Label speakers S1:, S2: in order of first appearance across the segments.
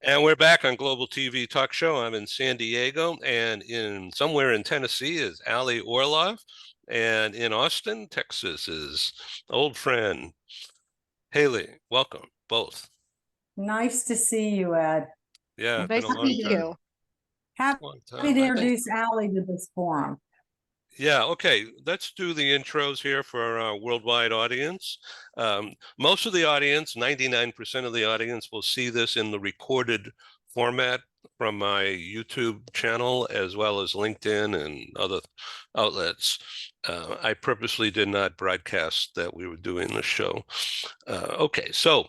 S1: And we're back on Global TV Talk Show. I'm in San Diego, and somewhere in Tennessee is Aly Orloff, and in Austin, Texas is old friend Haley. Welcome, both.
S2: Nice to see you, Ed.
S1: Yeah, it's been
S3: Nice
S1: a
S3: to
S1: long
S3: meet
S1: time.
S3: you.
S2: Happy
S1: Long
S2: to
S1: time. I think.
S2: introduce Aly to this forum.
S1: Yeah, okay. Let's do the intros here for our worldwide audience. Most of the audience, 99% of the audience, will see this in the recorded format from my YouTube channel, as well as LinkedIn and other outlets. I purposely did not broadcast that we were doing the show. Okay, so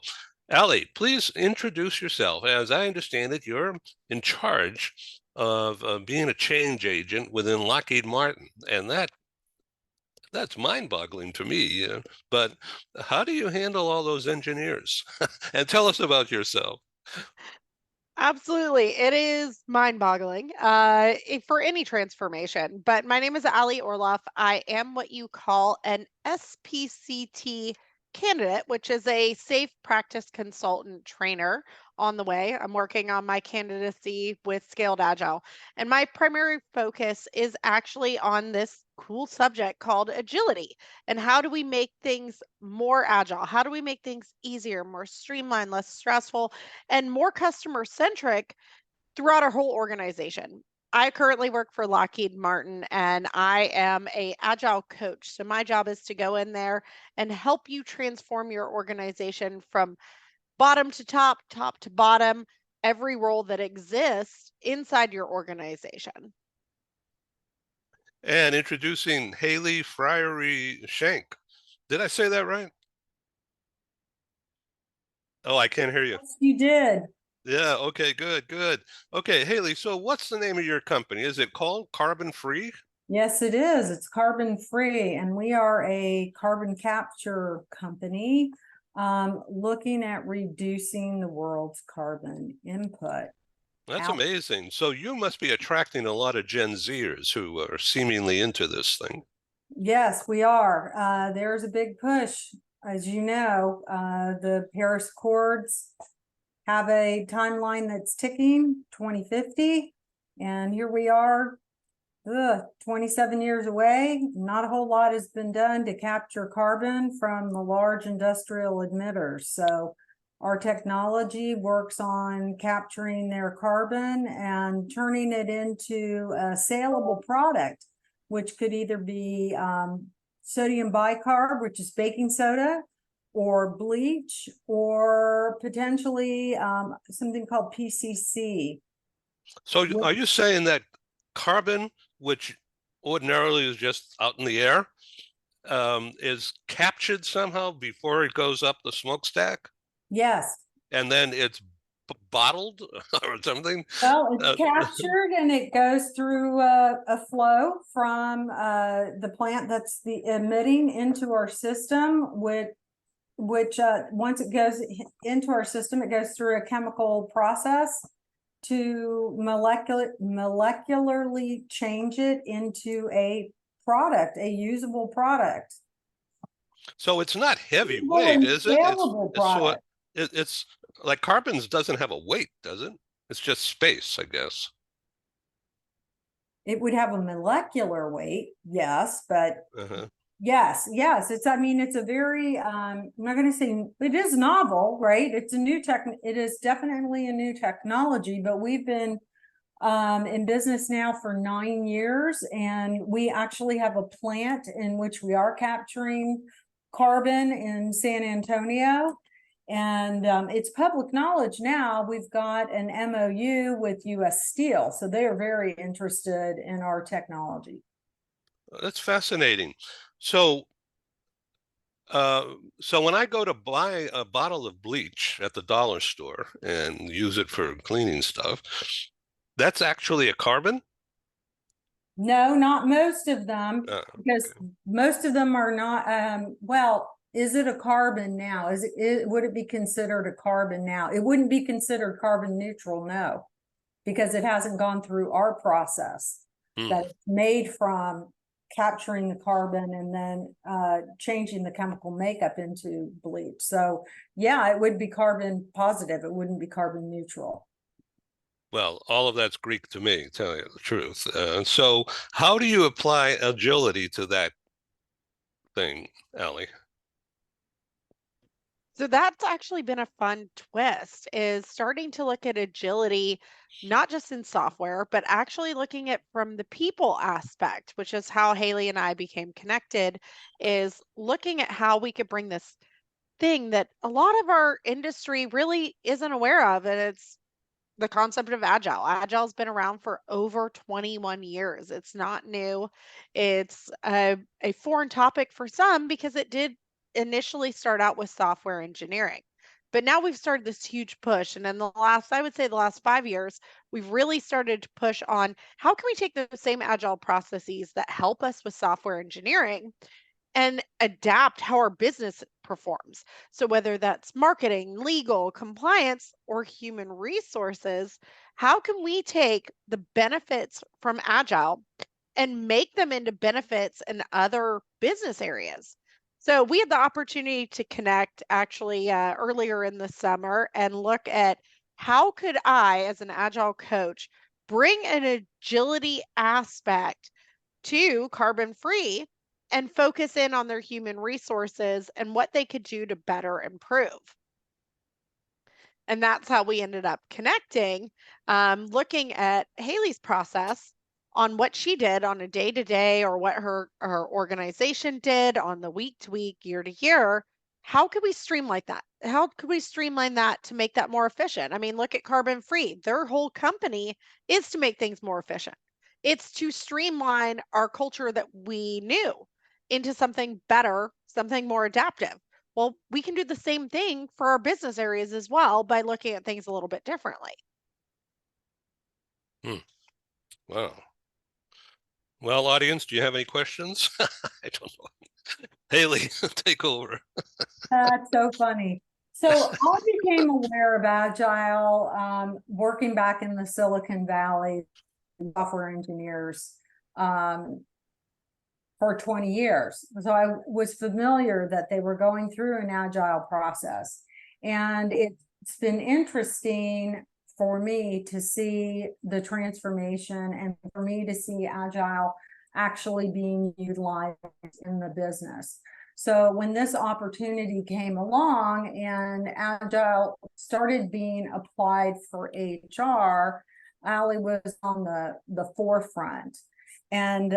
S1: Aly, please introduce yourself. As I understand it, you're in charge of being a change agent within Lockheed Martin, and that's mind-boggling to me. But how do you handle all those engineers? And tell us about yourself.
S3: Absolutely. It is mind-boggling for any transformation. But my name is Aly Orloff. I am what you call an SPCT candidate, which is a safe practice consultant trainer on the way. I'm working on my candidacy with Scaled Agile. And my primary focus is actually on this cool subject called agility. And how do we make things more agile? How do we make things easier, more streamlined, less stressful, and more customer centric throughout our whole organization? I currently work for Lockheed Martin and I am a agile coach. So my job is to go in there and help you transform your organization from bottom to top, top to bottom, every role that exists inside your organization.
S1: And introducing Haley Fryery Shank. Did I say that right? Oh, I can't hear you.
S2: Yes, you did.
S1: Yeah, okay, good, good. Okay, Haley, so what's the name of your company? Is it called Carbon Free?
S2: Yes, it is. It's carbon free, and we are a carbon capture company looking at reducing the world's carbon input.
S1: That's
S2: Out.
S1: amazing. So you must be attracting a lot of Gen Zers who are seemingly into this thing.
S2: Yes, we are. There's a big push. As you know, the Paris Accords have a timeline that's ticking, 2050, and here we are, 27 years away. Not a whole lot has been done to capture carbon from the large industrial emitters. So our technology works on capturing their carbon and turning it into a saleable product, which could either be sodium bicarb, which is baking soda, or bleach, or potentially something called PCC.
S1: So are you saying that carbon, which ordinarily is just out in the air, is captured somehow before it goes up the smokestack?
S2: Yes.
S1: And then it's bottled or something?
S2: Well, it's captured and it goes through a flow from the plant that's emitting into our system, which once it goes into our system, it goes through a chemical process to molecularly change it into a product, a usable product.
S1: So it's not heavyweight, is it? It's like carbons doesn't have a weight, does it? It's just space, I guess.
S2: It would have a molecular weight, yes, but
S1: Uh-huh.
S2: yes, it's, I mean, it's a very I'm not going to say it is novel, right? It's a new it is definitely a new technology, but we've been in business now for 9 years, and we actually have a plant in which we are capturing carbon in San Antonio. And it's public knowledge now. We've got an MOU with US Steel, so they are very interested in our technology.
S1: That's fascinating. So, so when I go to buy a bottle of bleach at the dollar store and use it for cleaning stuff, that's actually a carbon?
S2: No, not most of them, because
S1: Okay.
S2: most of them are not. Well, is it a carbon now? Would it be considered a carbon now? It wouldn't be considered carbon neutral, no, because it hasn't gone through our process that it's made from capturing the carbon and then changing the chemical makeup into bleach. So yeah, it would be carbon positive. It wouldn't be carbon neutral.
S1: Well, all of that's Greek to me, tell you the truth. So how do you apply agility to that thing, Aly?
S3: So that's actually been a fun twist, is starting to look at agility not just in software, but actually looking at from the people aspect, which is how Haley and I became connected, is looking at how we could bring this thing that a lot of our industry really isn't aware of, and it's the concept of agile. Agile's been around for over 21 years. It's not new. It's a foreign topic for some because it did initially start out with software engineering. But now we've started this huge push. And in the last, I would say the last 5 years, we've really started to push on how can we take the same agile processes that help us with software engineering and adapt how our business performs. So, whether that's marketing, legal, compliance, or human resources, how can we take the benefits from Agile and make them into benefits in other business areas? So, we had the opportunity to connect actually earlier in the summer and look at how could I, as an Agile coach, bring an agility aspect to carbon free and focus in on their human resources and what they could do to better improve. And that's how we ended up connecting, looking at Haley's process on what she did on a day to day or what her organization did on the week to week, year to year. How could we streamline that? How could we streamline that to make that more efficient? I mean, look at Carbon Free. Their whole company is to make things more efficient. It's to streamline our culture that we knew into something better, something more adaptive. Well, we can do the same thing for our business areas as well by looking at things a little bit differently.
S1: Wow. Well, audience, do you have any questions? I don't know. Haley, take over.
S2: That's so funny. So I became aware of Agile working back in the Silicon Valley, software engineers for 20 years. So I was familiar that they were going through an Agile process. And it's been interesting for me to see the transformation and for me to see Agile actually being utilized in the business. So when this opportunity came along and Agile started being applied for HR, Aly was on the forefront. And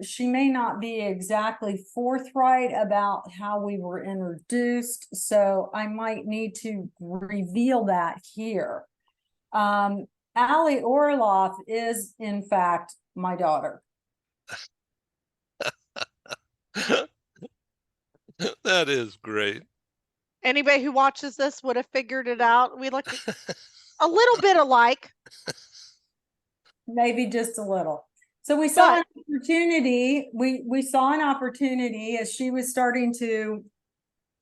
S2: she may not be exactly forthright about how we were introduced, so I might need to reveal that here. Aly Orloff is, in fact, my daughter.
S1: That is great.
S3: Anybody who watches this would have figured it out. We look a little bit alike.
S2: Maybe just a little. So we saw an opportunity. We saw an opportunity as she was starting to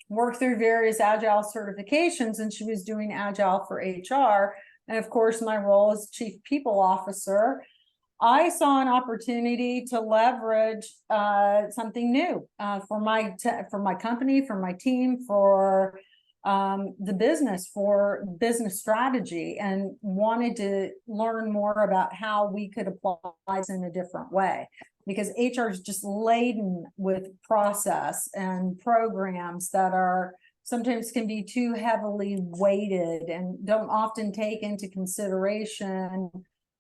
S2: work through various Agile certifications, and she was doing Agile for HR. And of course, my role as Chief People Officer, I saw an opportunity to leverage something new for my company, for my team, for the business, for business strategy, and wanted to learn more about how we could apply this in a different way. Because HR is just laden with process and programs that are sometimes can be too heavily weighted and don't often take into consideration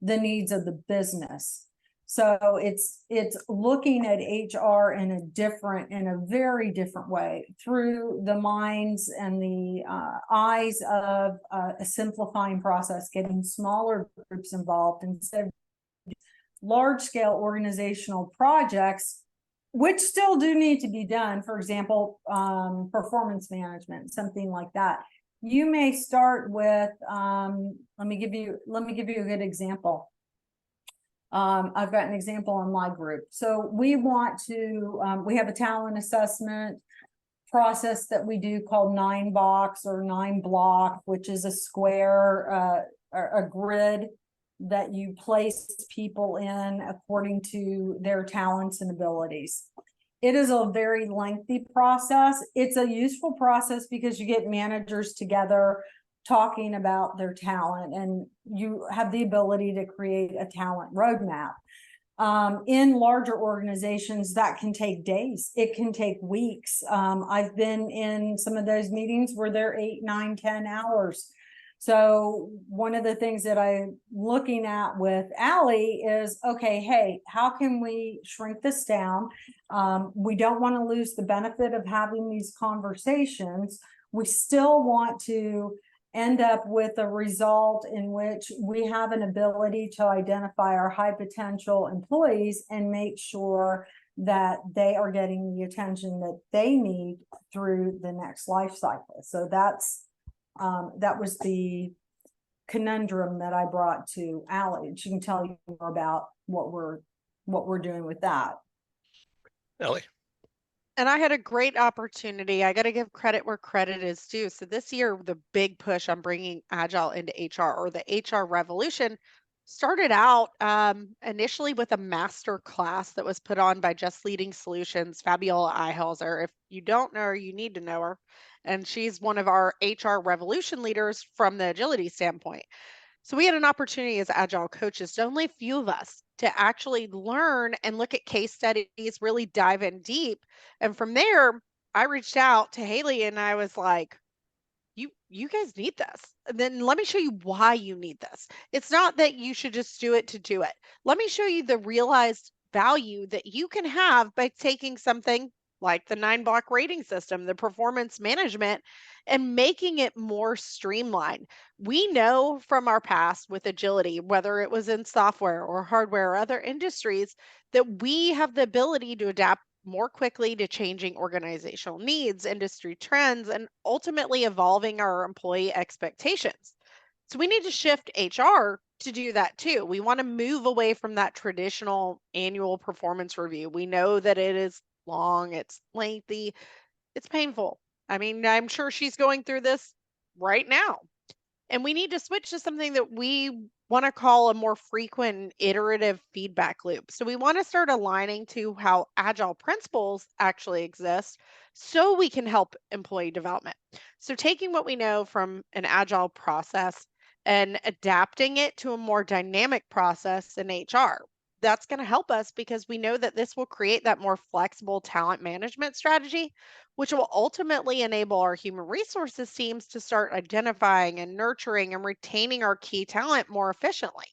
S2: the needs of the business. So it's looking at HR in a very different way through the minds and the eyes of a simplifying process, getting smaller groups involved instead of large-scale organizational projects, which still do need to be done. For example, performance management, something like that. You may start with, let me give you a good example. I've got an example on my group. So we want to, we have a talent assessment process that we do called 9-box or 9-block, which is a square, a grid that you place people in according to their talents and abilities. It is a very lengthy process. It's a useful process because you get managers together talking about their talent, and you have the ability to create a talent roadmap. In larger organizations, that can take days. It can take weeks. I've been in some of those meetings where they're 8, 9, 10 hours. So one of the things that I'm looking at with Aly is, okay, hey, how can we shrink this down? We don't want to lose the benefit of having these conversations. We still want to end up with a result in which we have an ability to identify our high potential employees and make sure that they are getting the attention that they need through the next life cycle. So that was the conundrum that I brought to Aly, and she can tell you more about what we're doing with that.
S1: Ellie.
S3: And I had a great opportunity. I got to give credit where credit is due. So this year, the big push on bringing Agile into HR, or the HR revolution, started out initially with a master class that was put on by Just Leading Solutions, Fabiola Ihauser. If you don't know her, you need to know her. And she's one of our HR revolution leaders from the agility standpoint. So we had an opportunity as Agile coaches to only a few of us to actually learn and look at case studies, really dive in deep. And from there, I reached out to Haley and I was like, you guys need this. And then let me show you why you need this. It's not that you should just do it to do it. Let me show you the realized value that you can have by taking something like the 9-block rating system, the performance management, and making it more streamlined. We know from our past with agility, whether it was in software or hardware or other industries, that we have the ability to adapt more quickly to changing organizational needs, industry trends, and ultimately evolving our employee expectations. So we need to shift HR to do that too. We want to move away from that traditional annual performance review. We know that it is long, it's lengthy, it's painful. I mean, I'm sure she's going through this right now. And we need to switch to something that we want to call a more frequent and iterative feedback loop. So we want to start aligning to how agile principles actually exist so we can help employee development. So taking what we know from an agile process and adapting it to a more dynamic process in HR. That's going to help us because we know that this will create that more flexible talent management strategy, which will ultimately enable our human resources teams to start identifying and nurturing and retaining our key talent more efficiently.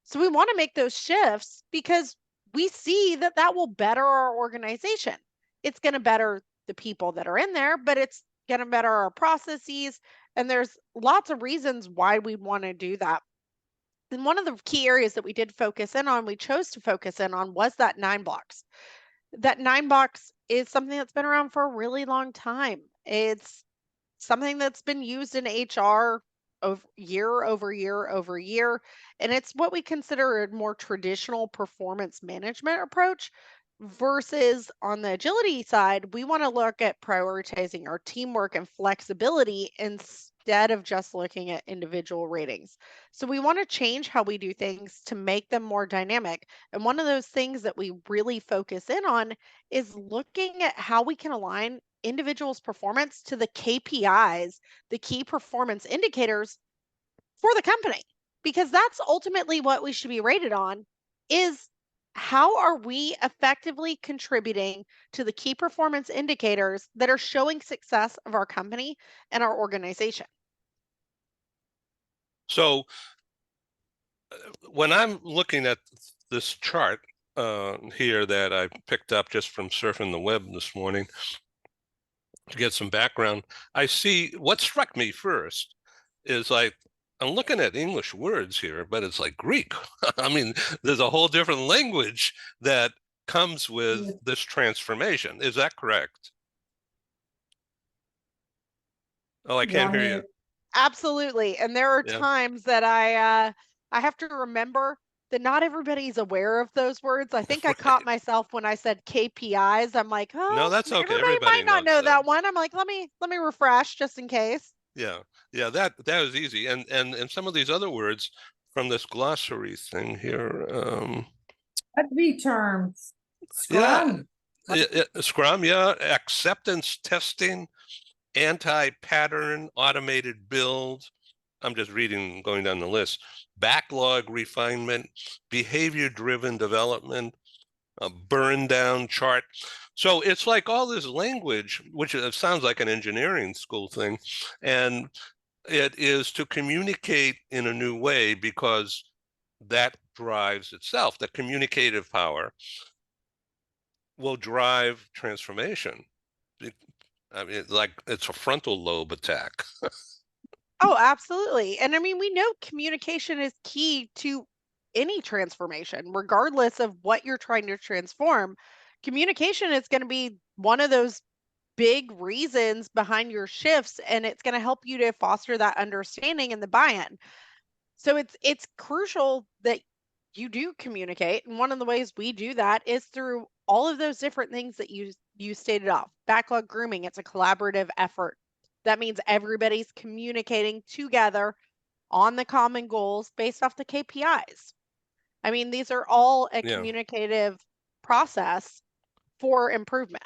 S3: So we want to make those shifts because we see that that will better our organization. It's going to better the people that are in there, but it's going to better our processes. And there's lots of reasons why we want to do that. And one of the key areas that we did focus in on, we chose to focus in on, was that 9 blocks. That 9 box is something that's been around for a really long time. It's something that's been used in HR year over year over year. And it's what we consider a more traditional performance management approach. Versus on the agility side, we want to look at prioritizing our teamwork and flexibility instead of just looking at individual ratings. So we want to change how we do things to make them more dynamic. And one of those things that we really focus in on is looking at how we can align individuals' performance to the KPIs, the key performance indicators for the company, because that's ultimately what we should be rated on. Is how are we effectively contributing to the key performance indicators that are showing success of our company and our organization?
S1: So when I'm looking at this chart here that I picked up just from surfing the web this morning to get some background, I see what struck me first is like, I'm looking at English words here, but it's like Greek. I mean, there's a whole different language that comes with this transformation. Is that correct? Oh, I can't hear you.
S3: Absolutely. And there are
S1: Yeah.
S3: times that I have to remember that not everybody's aware of those words. I think I caught myself when I said KPIs. I'm like,
S1: No,
S3: oh,
S1: that's okay.
S3: everybody
S1: Everybody
S3: might not
S1: knows
S3: know
S1: that.
S3: that one. I'm like, let me refresh just in case.
S1: Yeah. Yeah, that was easy. And some of these other words from this glossary thing here.
S2: Three terms.
S1: Yeah,
S2: Scrum.
S1: Scrum, yeah, acceptance testing, anti-pattern, automated build. I'm just reading, going down the list. Backlog refinement, behavior-driven development, a burn down chart. So it's like all this language, which sounds like an engineering school thing, and it is to communicate in a new way because that drives itself. The communicative power will drive transformation. I mean, like it's a frontal lobe attack.
S3: Oh, absolutely. And I mean, we know communication is key to any transformation, regardless of what you're trying to transform. Communication is going to be one of those big reasons behind your shifts, and it's going to help you to foster that understanding and the buy-in. So it's crucial that you do communicate, and one of the ways we do that is through all of those different things that you stated off. Backlog grooming, it's a collaborative effort. That means everybody's communicating together on the common goals based off the KPIs. I mean, these are all a
S1: Yeah.
S3: communicative process for improvement.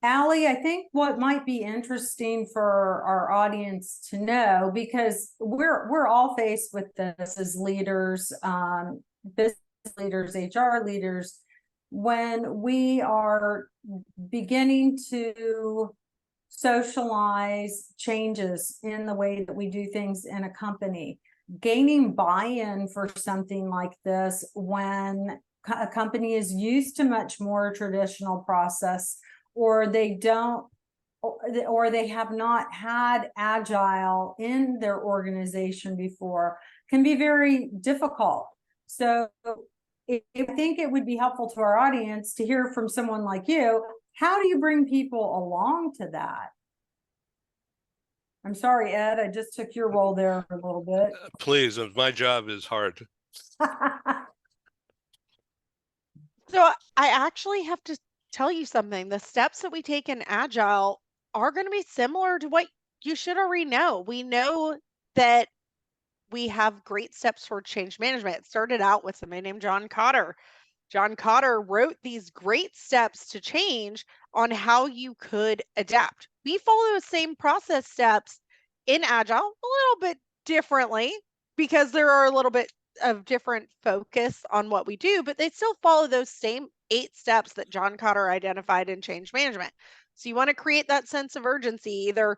S2: Aly, I think what might be interesting for our audience to know, because we're all faced with this as leaders, business leaders, HR leaders, when we are beginning to socialize changes in the way that we do things in a company. Gaining buy-in for something like this when a company is used to much more traditional process, or they don't, or they have not had agile in their organization before, can be very difficult. So I think it would be helpful to our audience to hear from someone like you. How do you bring people along to that? I'm sorry, Ed, I just took your role there a little bit.
S1: Please, my job is hard.
S3: So I actually have to tell you something. The steps that we take in Agile are going to be similar to what you should already know. We know that we have great steps for change management. It started out with somebody named John Cotter. John Cotter wrote these great steps to change on how you could adapt. We follow the same process steps in Agile a little bit differently because there are a little bit of different focus on what we do, but they still follow those same 8 steps that John Cotter identified in change management. So you want to create that sense of urgency. Either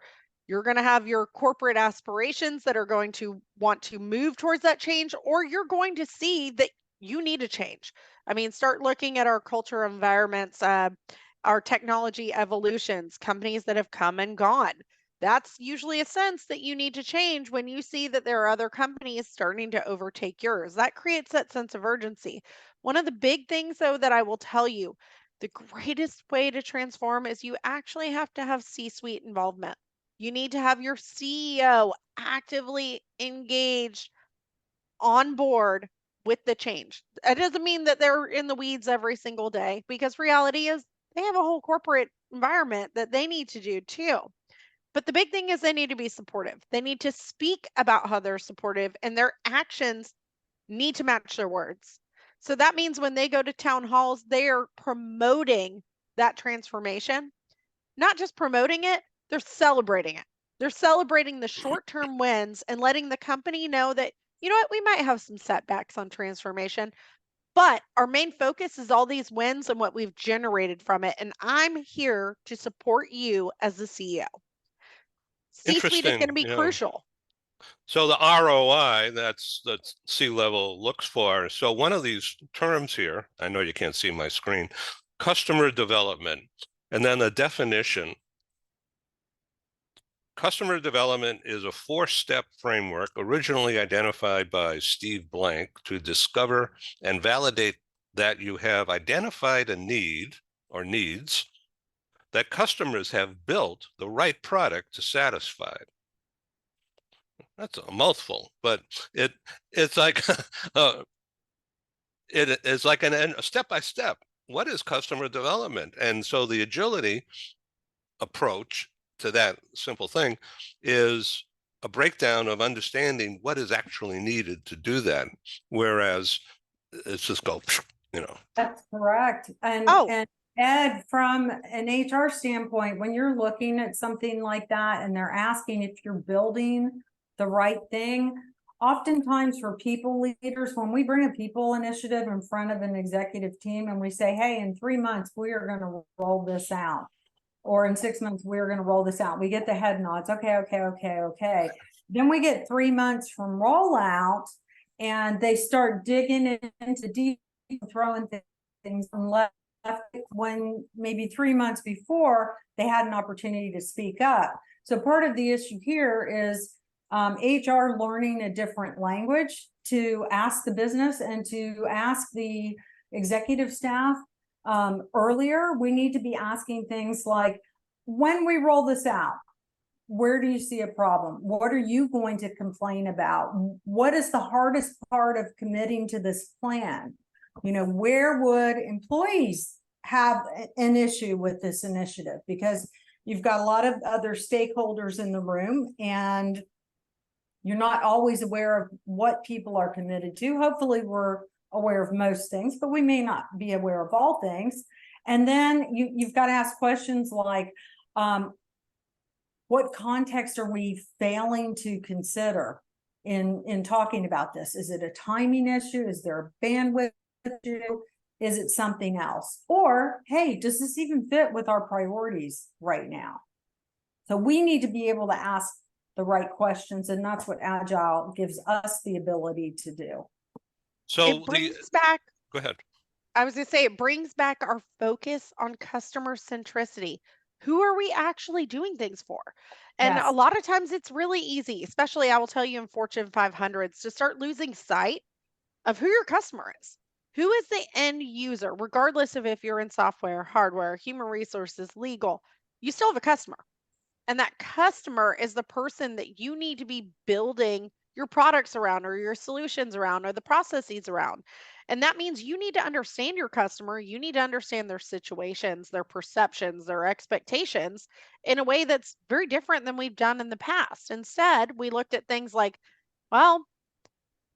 S3: you're going to have your corporate aspirations that are going to want to move towards that change, or you're going to see that you need to change. I mean, start looking at our culture environments, our technology evolutions, companies that have come and gone. That's usually a sense that you need to change when you see that there are other companies starting to overtake yours. That creates that sense of urgency. One of the big things, though, that I will tell you, the greatest way to transform is you actually have to have C-suite involvement. You need to have your CEO actively engaged on board with the change. It doesn't mean that they're in the weeds every single day, because reality is they have a whole corporate environment that they need to do too. But the big thing is they need to be supportive. They need to speak about how they're supportive, and their actions need to match their words. So that means when they go to town halls, they are promoting that transformation, not just promoting it, they're celebrating it. They're celebrating the short-term wins and letting the company know that, you know what, we might have some setbacks on transformation, but our main focus is all these wins and what we've generated from it. And I'm here to support you as the CEO. C-suite is going to
S1: Interesting.
S3: be
S1: Yeah.
S3: crucial.
S1: So the ROI, that's C-level looks for. So one of these terms here, I know you can't see my screen, customer development, and then the definition. Customer development is a 4-step framework originally identified by Steve Blank to discover and validate that you have identified a need or needs that customers have built the right product to satisfy. That's a mouthful, but it's like it's like a step by step. What is customer development? And so the agility approach to that simple thing is a breakdown of understanding what is actually needed to do that. Whereas it's just go, you know.
S2: That's correct.
S3: Oh,
S2: And Ed, from an HR standpoint, when you're looking at something like that and they're asking if you're building the right thing, oftentimes for people leaders, when we bring a people initiative in front of an executive team and we say, hey, in 3 months, we are going to roll this out, or in 6 months, we're going to roll this out. We get the head nods. Okay. Then we get 3 months from rollout and they start digging into deep, throwing things left when maybe 3 months before they had an opportunity to speak up. So part of the issue here is HR learning a different language to ask the business and to ask the executive staff. Earlier, we need to be asking things like, when we roll this out, where do you see a problem? What are you going to complain about? What is the hardest part of committing to this plan? You know, where would employees have an issue with this initiative? Because you've got a lot of other stakeholders in the room and you're not always aware of what people are committed to. Hopefully we're aware of most things, but we may not be aware of all things. And then you've got to ask questions like, what context are we failing to consider in talking about this? Is it a timing issue? Is there a bandwidth issue? Is it something else? Or, hey, does this even fit with our priorities right now? So we need to be able to ask the right questions, and that's what Agile gives us the ability to do.
S1: So
S3: It brings back,
S1: go ahead.
S3: I was going to say, it brings back our focus on customer centricity. Who are we actually doing things for? And
S2: Yes.
S3: a lot of times it's really easy, especially I will tell you in Fortune 500s, to start losing sight of who your customer is. Who is the end user, regardless of if you're in software, hardware, human resources, legal, you still have a customer. And that customer is the person that you need to be building your products around or your solutions around or the processes around. And that means you need to understand your customer. You need to understand their situations, their perceptions, their expectations in a way that's very different than we've done in the past. Instead, we looked at things like, well,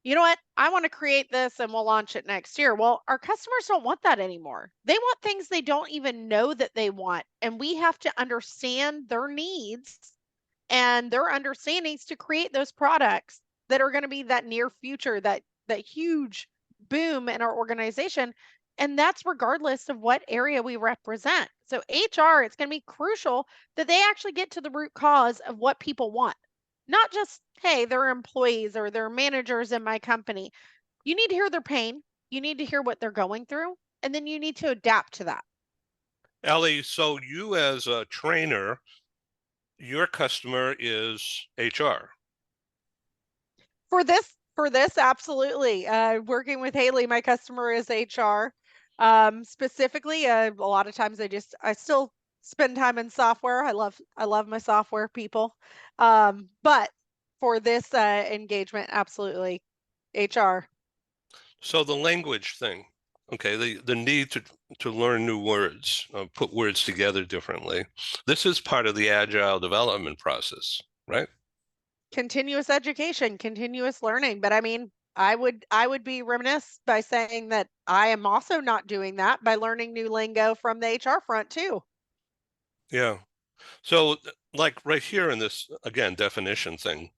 S3: you know what? I want to create this and we'll launch it next year. Well, our customers don't want that anymore. They want things they don't even know that they want. And we have to understand their needs and their understandings to create those products that are going to be that near future, that huge boom in our organization. And that's regardless of what area we represent. So HR, it's going to be crucial that they actually get to the root cause of what people want. Not just, hey, they're employees or they're managers in my company. You need to hear their pain. You need to hear what they're going through. And then you need to adapt to that.
S1: Aly, so you as a trainer, your customer is HR.
S3: For this, absolutely. Working with Haley, my customer is HR. Specifically, a lot of times I still spend time in software. I love my software people. But for this engagement, absolutely, HR.
S1: So the language thing, okay, the need to learn new words, put words together differently. This is part of the agile development process, right?
S3: Continuous education, continuous learning. But I mean, I would be remiss by saying that I am also not doing that by learning new lingo from the HR front too.
S1: Yeah. So like right here in this, again, definition thing,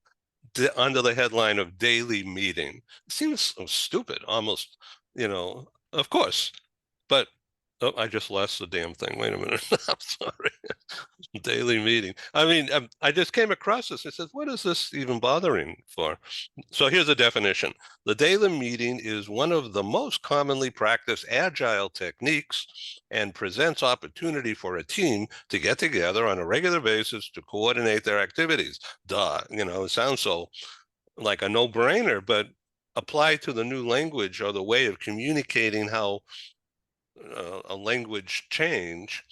S1: under the headline of daily meeting, it seems so stupid, almost, of course, but oh, I just lost the damn thing. Wait a minute. I'm sorry. Daily meeting. I mean, I just came across this. I said, what is this even bothering for? So here's the definition. The daily meeting is one of the most commonly practiced agile techniques and presents opportunity for a team to get together on a regular basis to coordinate their activities. Duh, it sounds so like a no-brainer, but applied to the new language or the way of communicating how a language change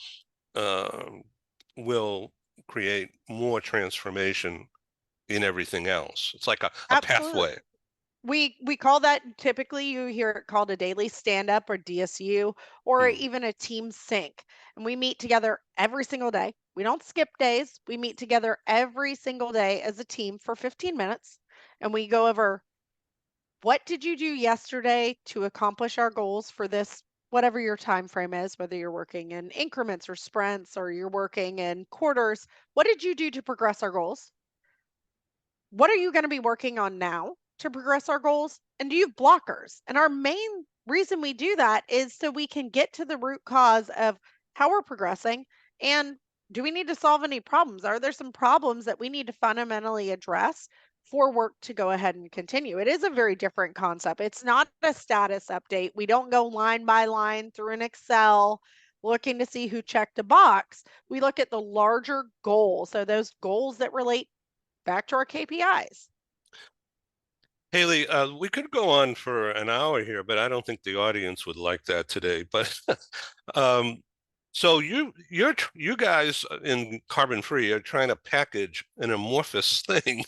S1: will create more transformation in everything else. It's like a
S3: Absolutely.
S1: pathway.
S3: We call that, typically you hear it called a daily stand up or DSU or
S1: Hmm.
S3: even a team sync. And we meet together every single day. We don't skip days. We meet together every single day as a team for 15 minutes and we go over, what did you do yesterday to accomplish our goals for this whatever your time frame is, whether you're working in increments or sprints or you're working in quarters, what did you do to progress our goals? What are you going to be working on now to progress our goals? And do you have blockers? And our main reason we do that is so we can get to the root cause of how we're progressing, and do we need to solve any problems? Are there some problems that we need to fundamentally address for work to go ahead and continue? It is a very different concept. It's not a status update. We don't go line by line through an Excel looking to see who checked a box. We look at the larger goal. So those goals that relate back to our KPIs.
S1: Haley, we could go on for an hour here, but I don't think the audience would like that today. But so you guys in Carbon Free are trying to package an amorphous thing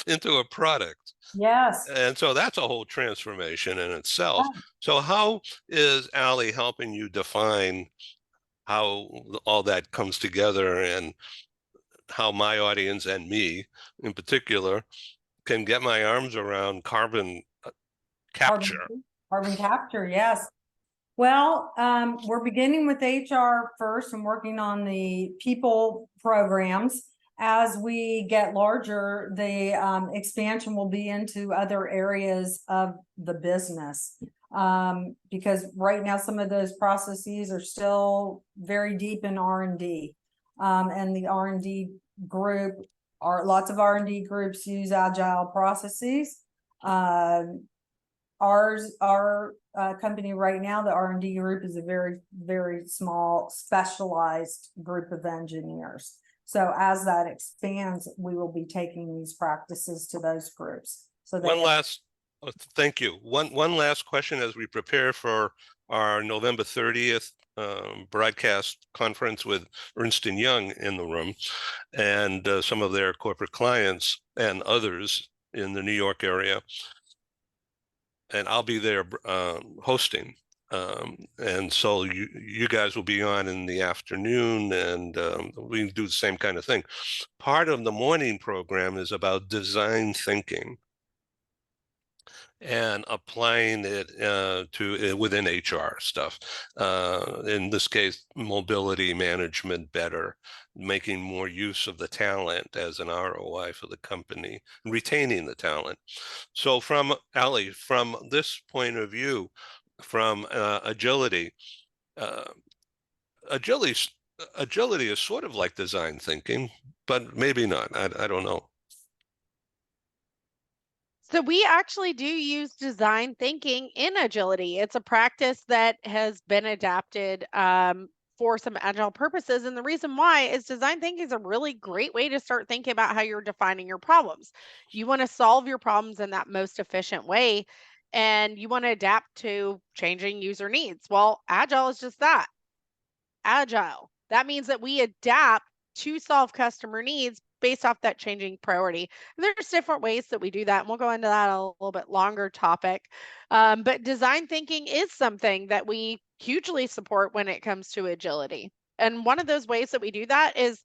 S1: into a product.
S2: Yes.
S1: And so that's a whole transformation in itself.
S2: Yeah.
S1: So how is Aly helping you define how all that comes together, and how my audience and me in particular can get my arms around carbon capture?
S2: Carbon capture, yes. Well, we're beginning with HR first and working on the people programs. As we get larger, the expansion will be into other areas of the business. Because right now some of those processes are still very deep in R&D. And the R&D group, lots of R&D groups use agile processes. Our company right now, the R&D group, is a very, very small, specialized group of engineers. So as that expands, we will be taking these practices to those groups. So
S1: Thank you. One last question as we prepare for our November 30th broadcast conference with Ernst & Young in the room, and some of their corporate clients and others in the New York area. And I'll be there hosting. And so you guys will be on in the afternoon, and we can do the same kind of thing. Part of the morning program is about design thinking and applying it to within HR stuff. In this case, mobility management better, making more use of the talent as an ROI for the company, retaining the talent. So from Aly, from this point of view, from agility, agility is sort of like design thinking, but maybe not. I don't know.
S3: So we actually do use design thinking in agility. It's a practice that has been adapted for some agile purposes. And the reason why is design thinking is a really great way to start thinking about how you're defining your problems. You want to solve your problems in that most efficient way, and you want to adapt to changing user needs. Well, agile is just that, agile. That means that we adapt to solve customer needs based off that changing priority. And there's different ways that we do that, and we'll go into that a little bit longer topic. But design thinking is something that we hugely support when it comes to agility. And one of those ways that we do that is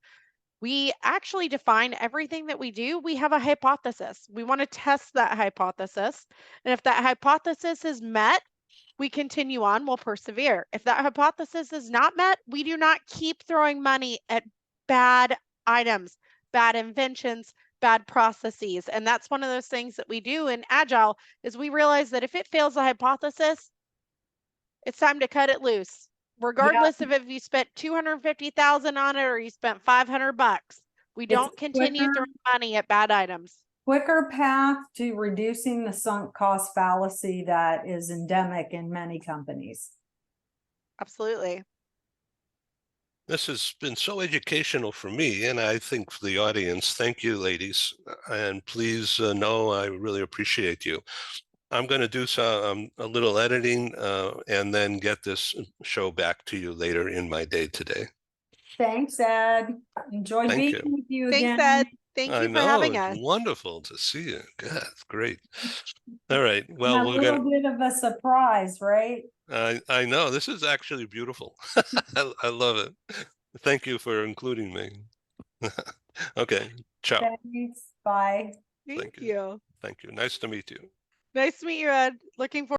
S3: we actually define everything that we do. We have a hypothesis. We want to test that hypothesis. And if that hypothesis is met, we continue on, we'll persevere. If that hypothesis is not met, we do not keep throwing money at bad items, bad inventions, bad processes. And that's one of those things that we do in Agile is we realize that if it fails the hypothesis, it's time to cut it loose. Regardless of if you spent 250,000 on it or you spent $500, we don't continue throwing money at bad items.
S2: Quicker path to reducing the sunk cost fallacy that is endemic in many companies.
S3: Absolutely.
S1: This has been so educational for me, and I think for the audience. Thank you, ladies. And please know I really appreciate you. I'm going to do some a little editing and then get this show back to you later in my day today.
S2: Thanks, Ed. Enjoyed being with you again.
S3: Thanks, Ed. Thank you for having us.
S1: It's wonderful to see you. God, great. All right. Well,
S2: a little bit of a surprise, right?
S1: I know. This is actually beautiful. I love it. Thank you for including me. Okay. Ciao.
S2: Thanks. Bye.
S3: Thank you.
S1: Thank you. Nice to meet you.
S3: Nice to meet you, Ed. Looking forward